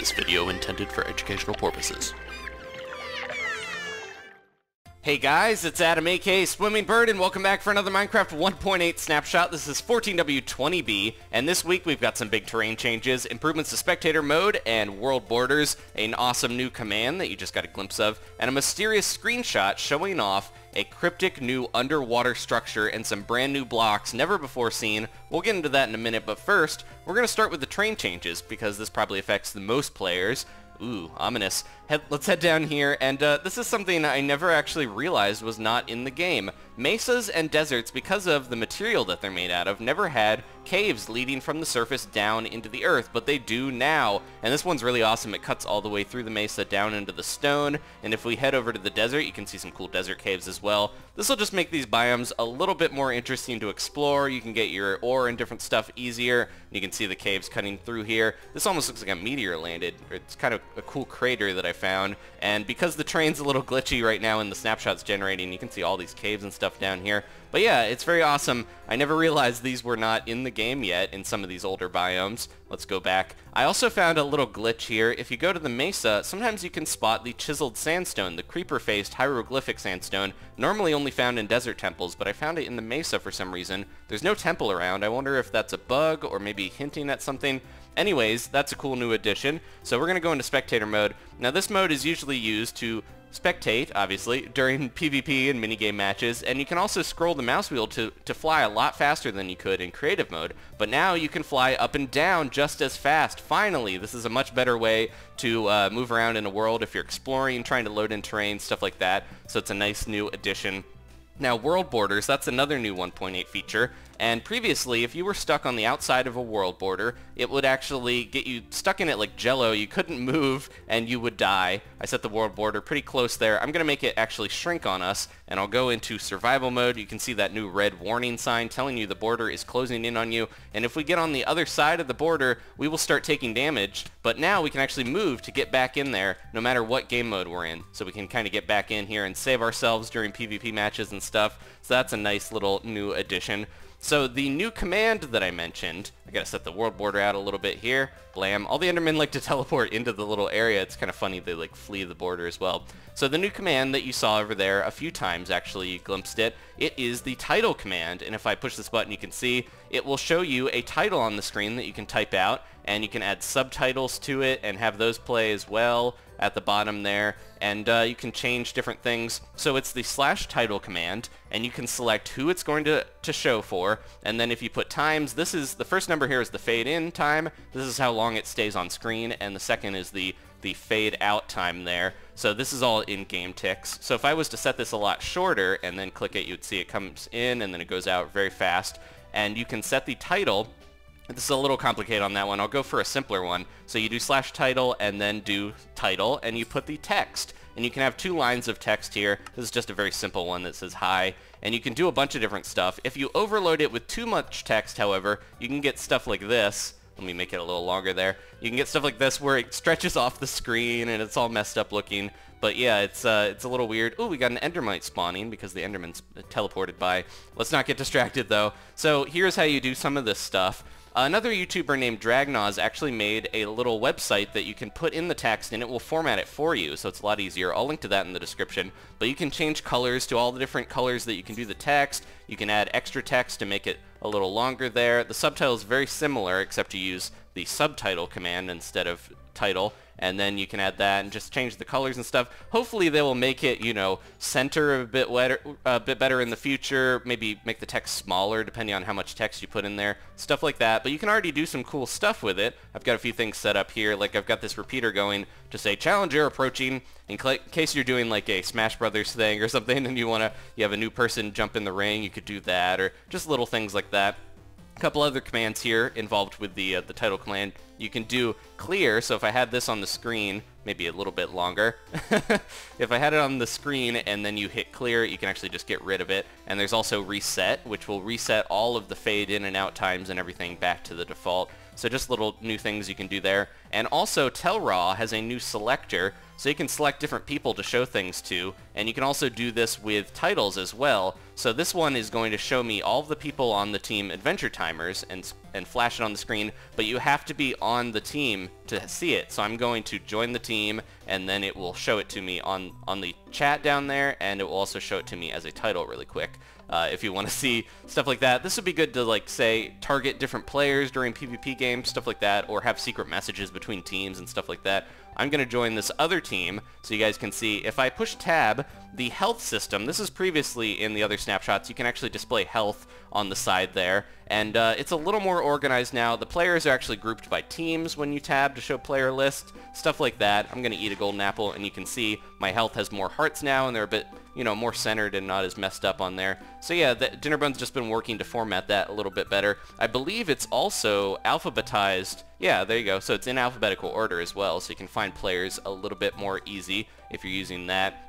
This video intended for educational purposes. Hey guys, it's Adam aka Swimming Bird, and welcome back for another Minecraft 1.8 Snapshot. This is 14W20B, and this week we've got some big terrain changes, improvements to spectator mode, and world borders, an awesome new command that you just got a glimpse of, and a mysterious screenshot showing off a cryptic new underwater structure and some brand new blocks never before seen. We'll get into that in a minute, but first, we're going to start with the terrain changes, because this probably affects the most players. Ooh, ominous. Let's head down here, and this is something I never actually realized was not in the game. Mesas and deserts, because of the material that they're made out of, never had caves leading from the surface down into the earth, but they do now. And this one's really awesome. It cuts all the way through the mesa down into the stone, and if we head over to the desert, you can see some cool desert caves as well. This will just make these biomes a little bit more interesting to explore. You can get your ore and different stuff easier. You can see the caves cutting through here. This almost looks like a meteor landed. It's kind of a cool crater that I found, and because the terrain's a little glitchy right now and the snapshot's generating, you can see all these caves and stuff down here. But yeah, it's very awesome. I never realized these were not in the game yet in some of these older biomes. Let's go back. I also found a little glitch here. If you go to the mesa, sometimes you can spot the chiseled sandstone, the creeper-faced hieroglyphic sandstone, normally only found in desert temples, but I found it in the mesa for some reason. There's no temple around. I wonder if that's a bug or maybe hinting at something. Anyways, that's a cool new addition. So we're going to go into spectator mode. Now this mode is usually used to spectate, obviously, during PvP and minigame matches, and you can also scroll the mouse wheel to fly a lot faster than you could in creative mode. But now you can fly up and down just as fast. Finally, this is a much better way to move around in a world if you're exploring, trying to load in terrain, stuff like that. So it's a nice new addition. Now, world borders, that's another new 1.8 feature, and previously, if you were stuck on the outside of a world border, it would actually get you stuck in it like jello. You couldn't move, and you would die. I set the world border pretty close there. I'm going to make it actually shrink on us, and I'll go into survival mode. You can see that new red warning sign telling you the border is closing in on you, and if we get on the other side of the border, we will start taking damage, but now we can actually move to get back in there no matter what game mode we're in. So we can kind of get back in here and save ourselves during PvP matches and stuff. So that's a nice little new addition. So the new command that I mentioned, I gotta set the world border out a little bit here. Blam. All the Endermen like to teleport into the little area. It's kind of funny they like flee the border as well. So the new command that you saw over there a few times, actually you glimpsed it, it is the title command. And if I push this button, you can see it will show you a title on the screen that you can type out, and you can add subtitles to it and have those play as well at the bottom there, and you can change different things. So it's the /title command, and you can select who it's going to show for, and then if you put times, this is the first number here is the fade in time. This is how long it stays on screen, and the second is the fade out time there. So this is all in-game ticks. So if I was to set this a lot shorter and then click it, you'd see it comes in and then it goes out very fast. And you can set the title. This is a little complicated on that one. I'll go for a simpler one. So you do /title and then do title, and you put the text. And you can have 2 lines of text here. This is just a very simple one that says hi. And you can do a bunch of different stuff. If you overload it with too much text, however, you can get stuff like this. Let me make it a little longer there. You can get stuff like this where it stretches off the screen and it's all messed up looking. But yeah, it's a little weird. Ooh, we got an Endermite spawning because the Enderman's teleported by. Let's not get distracted though. So here's how you do some of this stuff. Another YouTuber named Dragnoz actually made a little website that you can put in the text and it will format it for you, so it's a lot easier. I'll link to that in the description. But you can change colors to all the different colors that you can do the text. You can add extra text to make it a little longer there. The subtitle is very similar, except you use the subtitle command instead of title. And then you can add that and just change the colors and stuff. Hopefully they will make it, you know, center a bit better in the future. Maybe make the text smaller depending on how much text you put in there. Stuff like that. But you can already do some cool stuff with it. I've got a few things set up here. Like I've got this repeater going to say challenger approaching. In case you're doing like a Smash Brothers thing or something and you have a new person jump in the ring, you could do that, or just little things like that. A couple other commands here involved with the title command. You can do clear, so if I had this on the screen, maybe a little bit longer, if I had it on the screen and then you hit clear, you can actually just get rid of it. And there's also reset, which will reset all of the fade in and out times and everything back to the default. So just little new things you can do there. And also Telraw has a new selector. So you can select different people to show things to, and you can also do this with titles as well. So this one is going to show me all of the people on the team Adventure Timers and flash it on the screen, but you have to be on the team to see it. So I'm going to join the team, and then it will show it to me on the chat down there, and it will also show it to me as a title really quick. If you want to see stuff like that, this would be good to, like, say, target different players during PvP games, stuff like that, or have secret messages between teams and stuff like that. I'm going to join this other team so you guys can see. If I push tab, the health system, this is previously in the other snapshots, you can actually display health on the side there, and it's a little more organized now. The players are actually grouped by teams when you tab to show player list, stuff like that. I'm going to eat a golden apple, and you can see my health has more hearts now, and they're a bit, you know, more centered and not as messed up on there. So yeah, Dinnerbone's just been working to format that a little bit better. I believe it's also alphabetized. Yeah, there you go. So it's in alphabetical order as well, so you can find players a little bit more easy if you're using that.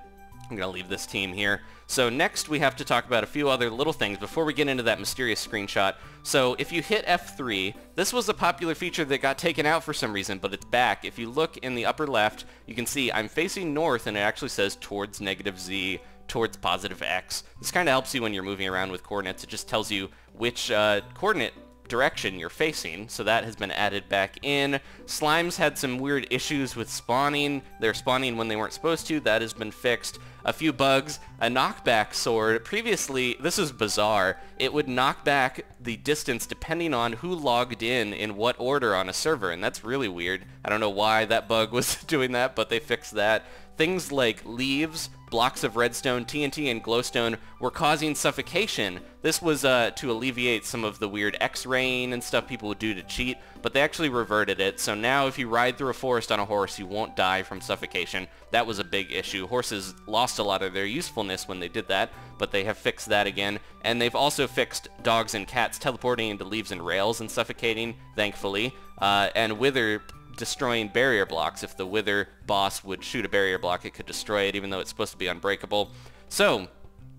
I'm going to leave this team here. So next we have to talk about a few other little things before we get into that mysterious screenshot. So if you hit F3, this was a popular feature that got taken out for some reason, but it's back. If you look in the upper left, you can see I'm facing north, and it actually says towards -Z, towards positive X. This kind of helps you when you're moving around with coordinates. It just tells you which coordinate direction you're facing, so that has been added back in. Slimes had some weird issues with spawning. They're spawning when they weren't supposed to. That has been fixed. A few bugs. A knockback sword. Previously, this is bizarre. It would knock back the distance depending on who logged in what order on a server, and that's really weird. I don't know why that bug was doing that, but they fixed that. Things like leaves, blocks of redstone, TNT, and glowstone were causing suffocation. This was to alleviate some of the weird X-raying and stuff people would do to cheat, but they actually reverted it. So now if you ride through a forest on a horse, you won't die from suffocation. That was a big issue. Horses lost a lot of their usefulness when they did that, but they have fixed that again. And they've also fixed dogs and cats teleporting into leaves and rails and suffocating, thankfully, and wither destroying barrier blocks. If the wither boss would shoot a barrier block, it could destroy it, even though it's supposed to be unbreakable. So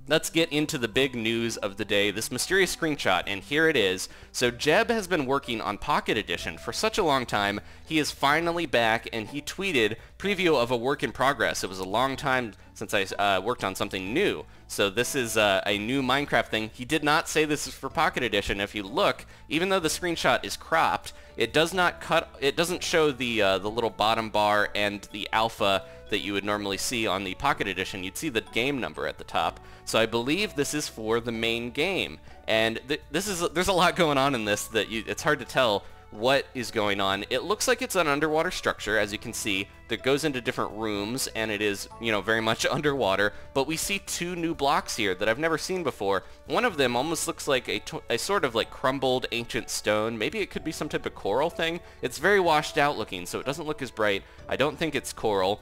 let's get into the big news of the day, this mysterious screenshot, and here it is. So Jeb has been working on Pocket Edition for such a long time. He is finally back, and he tweeted preview of a work in progress. It was a long time since I worked on something new. So this is a new Minecraft thing. He did not say this is for Pocket Edition. If you look, even though the screenshot is cropped, it does not it doesn't show the little bottom bar and the alpha that you would normally see on the Pocket Edition. You'd see the game number at the top. So I believe this is for the main game. And there's a lot going on in this that it's hard to tell what is going on. It looks like it's an underwater structure, as you can see, that goes into different rooms, and it is, you know, very much underwater, but we see two new blocks here that I've never seen before. One of them almost looks like a sort of like crumbled ancient stone. Maybe it could be some type of coral thing. It's very washed out looking, so it doesn't look as bright. I don't think it's coral.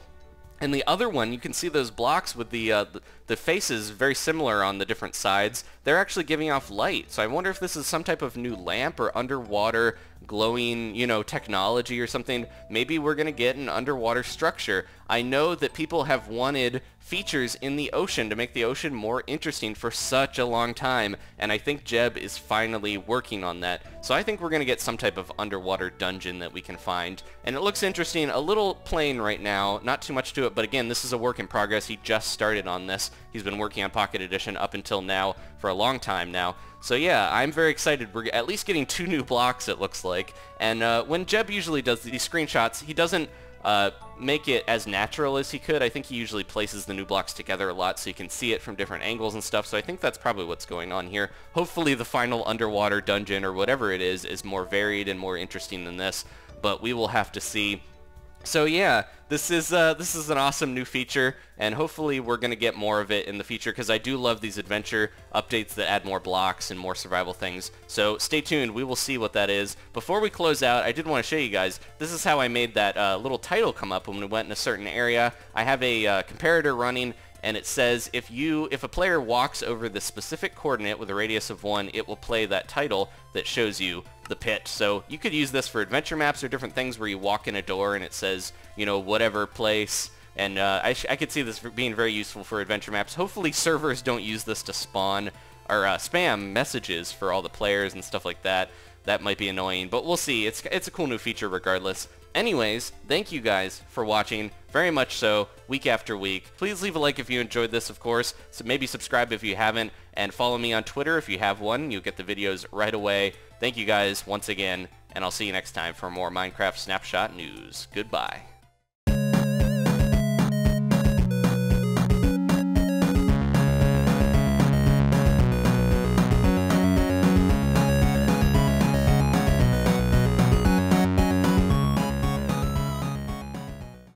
And the other one, you can see those blocks with the faces very similar on the different sides. They're actually giving off light. So I wonder if this is some type of new lamp or underwater glowing, you know, technology or something. Maybe we're going to get an underwater structure. I know that people have wanted features in the ocean to make the ocean more interesting for such a long time, and I think Jeb is finally working on that. So I think we're going to get some type of underwater dungeon that we can find, and it looks interesting. A little plain right now, not too much to it, but again, this is a work in progress. He just started on this. He's been working on Pocket Edition up until now for a long time now. So yeah, I'm very excited. We're at least getting two new blocks, it looks like. And when Jeb usually does these screenshots, he doesn't make it as natural as he could. I think he usually places the new blocks together a lot so you can see it from different angles and stuff. So I think that's probably what's going on here. Hopefully the final underwater dungeon or whatever it is more varied and more interesting than this, but we will have to see. So yeah, this is an awesome new feature, and hopefully we're going to get more of it in the future, because I do love these adventure updates that add more blocks and more survival things. So stay tuned, we will see what that is. Before we close out, I did want to show you guys, this is how I made that little title come up when we went in a certain area. I have a comparator running, and it says if a player walks over the specific coordinate with a radius of 1, it will play that title that shows you the pit. So you could use this for adventure maps or different things where you walk in a door and it says, you know, whatever place. And I could see this being very useful for adventure maps. Hopefully servers don't use this to spawn or spam messages for all the players and stuff like that. that might be annoying, but we'll see. It's a cool new feature regardless. Anyways, thank you guys for watching, very much so, week after week. Please leave a like if you enjoyed this, of course, so maybe subscribe if you haven't, and follow me on Twitter if you have one. You'll get the videos right away. Thank you guys once again, and I'll see you next time for more Minecraft Snapshot news. Goodbye.